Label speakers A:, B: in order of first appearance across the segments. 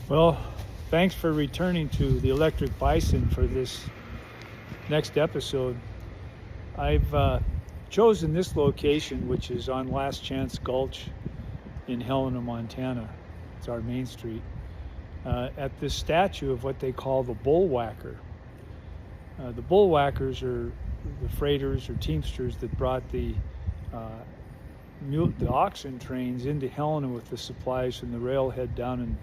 A: Well, thanks for returning to the Electric Bison for this next episode. I've chosen this location, which is on Last Chance Gulch in Helena, Montana. It's our main street. At this statue of what they call the bullwhacker. The bullwhackers are the freighters or teamsters that brought the oxen trains into Helena with the supplies from the railhead down in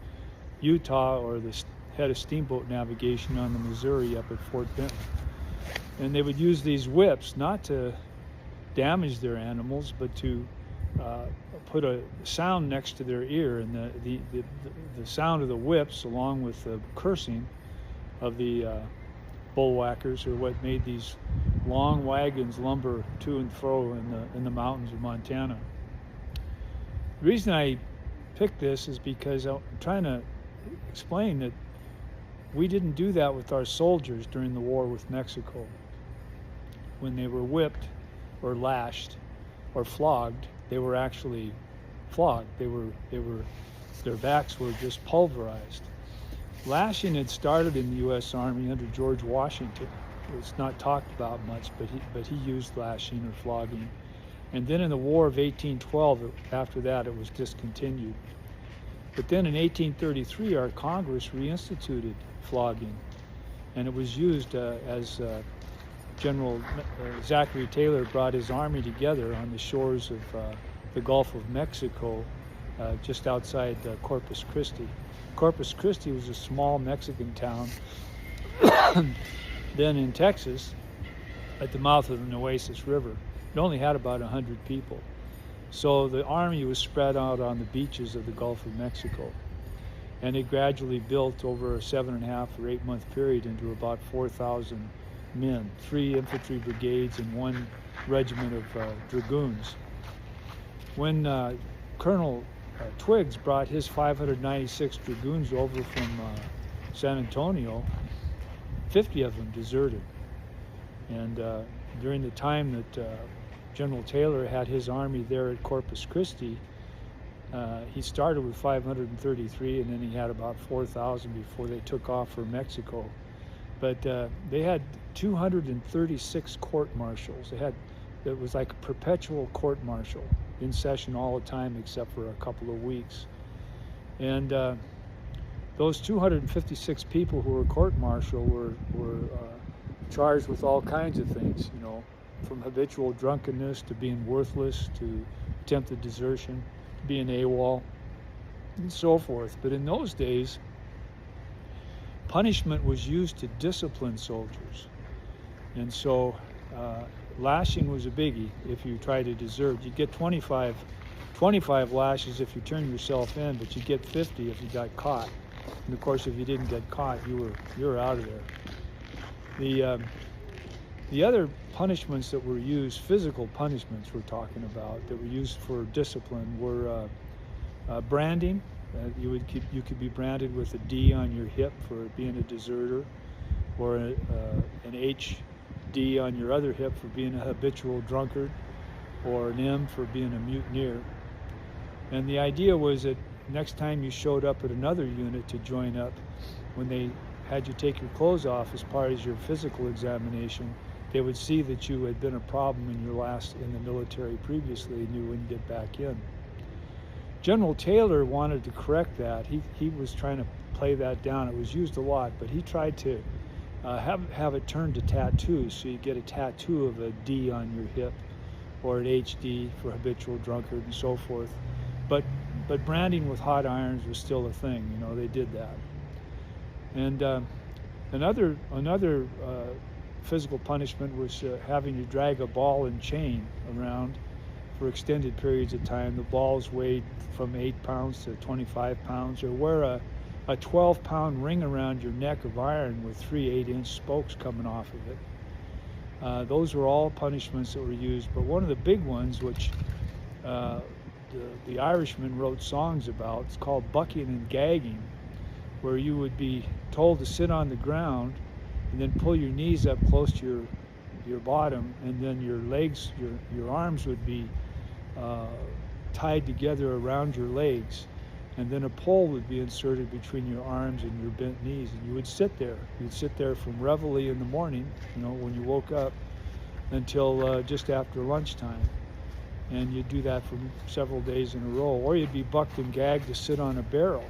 A: Utah, or the head of steamboat navigation on the Missouri up at Fort Benton. And they would use these whips not to damage their animals, but to put a sound next to their ear, and the sound of the whips along with the cursing of the bullwhackers are what made these long wagons lumber to and fro in the mountains of Montana. The reason I picked this is because I'm trying to explain that we didn't do that with our soldiers during the war with Mexico. When they were whipped or lashed or flogged, they were actually flogged. Their backs were just pulverized. Lashing had started in the U.S. Army under George Washington. It's not talked about much, but he used lashing or flogging. And then in the War of 1812, after that, it was discontinued. But then in 1833, our Congress reinstituted flogging, and it was used as General Zachary Taylor brought his army together on the shores of the Gulf of Mexico, just outside Corpus Christi. Corpus Christi was a small Mexican town then in Texas at the mouth of the Nueces River. It only had about 100 people. So the army was spread out on the beaches of the Gulf of Mexico, and it gradually built over a 7.5 or 8 month period into about 4,000 men, 3 infantry brigades and 1 regiment of dragoons. When Colonel Twiggs brought his 596 dragoons over from San Antonio, 50 of them deserted. And during the time that General Taylor had his army there at Corpus Christi, he started with 533, and then he had about 4,000 before they took off for Mexico. But they had 236 court-martials. It was like a perpetual court-martial in session all the time except for a couple of weeks. And those 256 people who were court-martial were charged with all kinds of things, from habitual drunkenness to being worthless to attempted desertion, to being AWOL, and so forth. But in those days, punishment was used to discipline soldiers. And so lashing was a biggie. If you tried to desert, you'd get 25 lashes if you turned yourself in, but you'd get 50 if you got caught. And of course, if you didn't get caught, you were out of there. The other punishments that were used, physical punishments we're talking about, that were used for discipline were branding. You could be branded with a D on your hip for being a deserter, or an HD on your other hip for being a habitual drunkard, or an M for being a mutineer. And the idea was that next time you showed up at another unit to join up, when they had you take your clothes off as part of your physical examination, they would see that you had been a problem in the military previously, and you wouldn't get back in. General Taylor wanted to correct that. He was trying to play that down. It was used a lot, but he tried to have it turned to tattoos, so you get a tattoo of a D on your hip, or an HD for habitual drunkard, and so forth. But branding with hot irons was still a thing. They did that. And another physical punishment was having to drag a ball and chain around for extended periods of time. The balls weighed from 8 pounds to 25 pounds, or wear a 12-pound ring around your neck of iron with 3 8-inch spokes coming off of it. Those were all punishments that were used, but one of the big ones, which the Irishmen wrote songs about, it's called bucking and gagging, where you would be told to sit on the ground and then pull your knees up close to your bottom, and then your legs, your arms would be tied together around your legs, and then a pole would be inserted between your arms and your bent knees, and you would sit there. You'd sit there from reveille in the morning, when you woke up, until just after lunchtime. And you'd do that for several days in a row. Or you'd be bucked and gagged to sit on a barrel.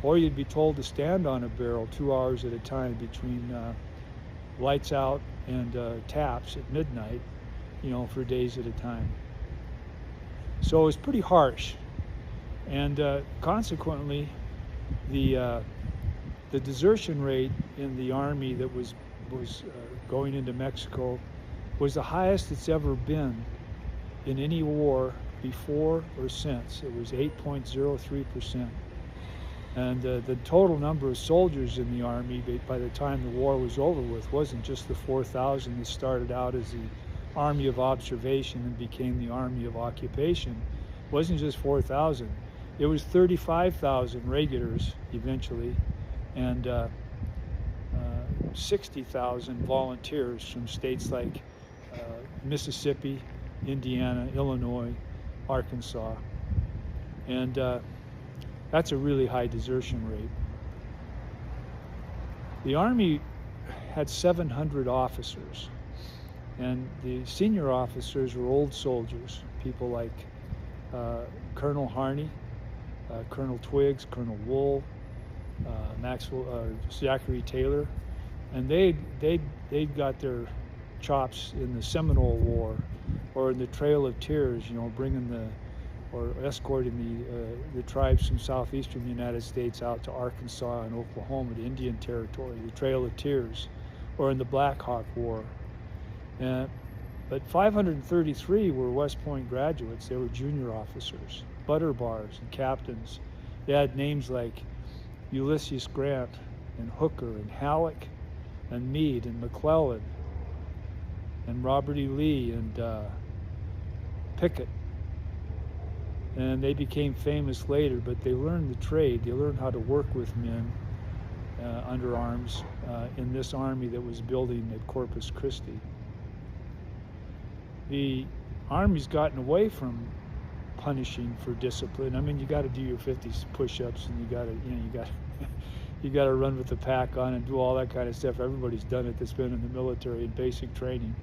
A: Or you'd be told to stand on a barrel 2 hours at a time between lights out and taps at midnight, for days at a time. So it was pretty harsh. And consequently, the desertion rate in the Army that was going into Mexico was the highest it's ever been in any war before or since. It was 8.03%. And the total number of soldiers in the Army by the time the war was over with wasn't just the 4,000 that started out as the Army of Observation and became the Army of Occupation. It wasn't just 4,000. It was 35,000 regulars eventually, and 60,000 volunteers from states like Mississippi, Indiana, Illinois, Arkansas. And that's a really high desertion rate. The Army had 700 officers, and the senior officers were old soldiers, people like Colonel Harney, Colonel Twiggs, Colonel Wool, Zachary Taylor, and they'd got their chops in the Seminole War or in the Trail of Tears, escorting the tribes from southeastern United States out to Arkansas and Oklahoma, the Indian Territory, the Trail of Tears, or in the Black Hawk War. But 533 were West Point graduates. They were junior officers, butter bars and captains. They had names like Ulysses Grant and Hooker and Halleck and Meade and McClellan and Robert E. Lee and Pickett. And they became famous later, but they learned the trade. They learned how to work with men under arms in this army that was building at Corpus Christi. The Army's gotten away from punishing for discipline. I mean, you got to do your 50 push-ups, and you got to run with the pack on and do all that kind of stuff. Everybody's done it that's been in the military and basic training.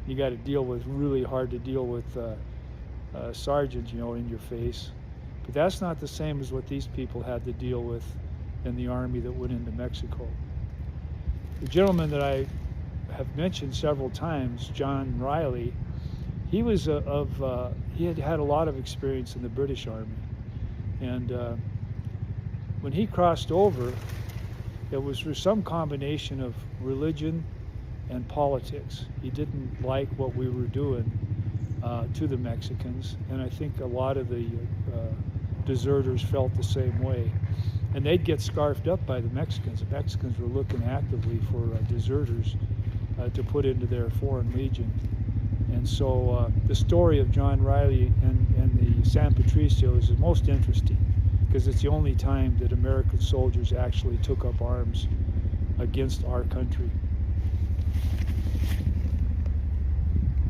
A: You got to deal with really hard to deal with sergeants, in your face. But that's not the same as what these people had to deal with in the Army that went into Mexico. The gentleman that I have mentioned several times, John Riley, he was he had had a lot of experience in the British Army, and when he crossed over, it was for some combination of religion and politics. He didn't like what we were doing to the Mexicans, and I think a lot of the deserters felt the same way. And they'd get scarfed up by the Mexicans. The Mexicans were looking actively for deserters to put into their foreign legion. And so the story of John Riley and the San Patricio is the most interesting, because it's the only time that American soldiers actually took up arms against our country.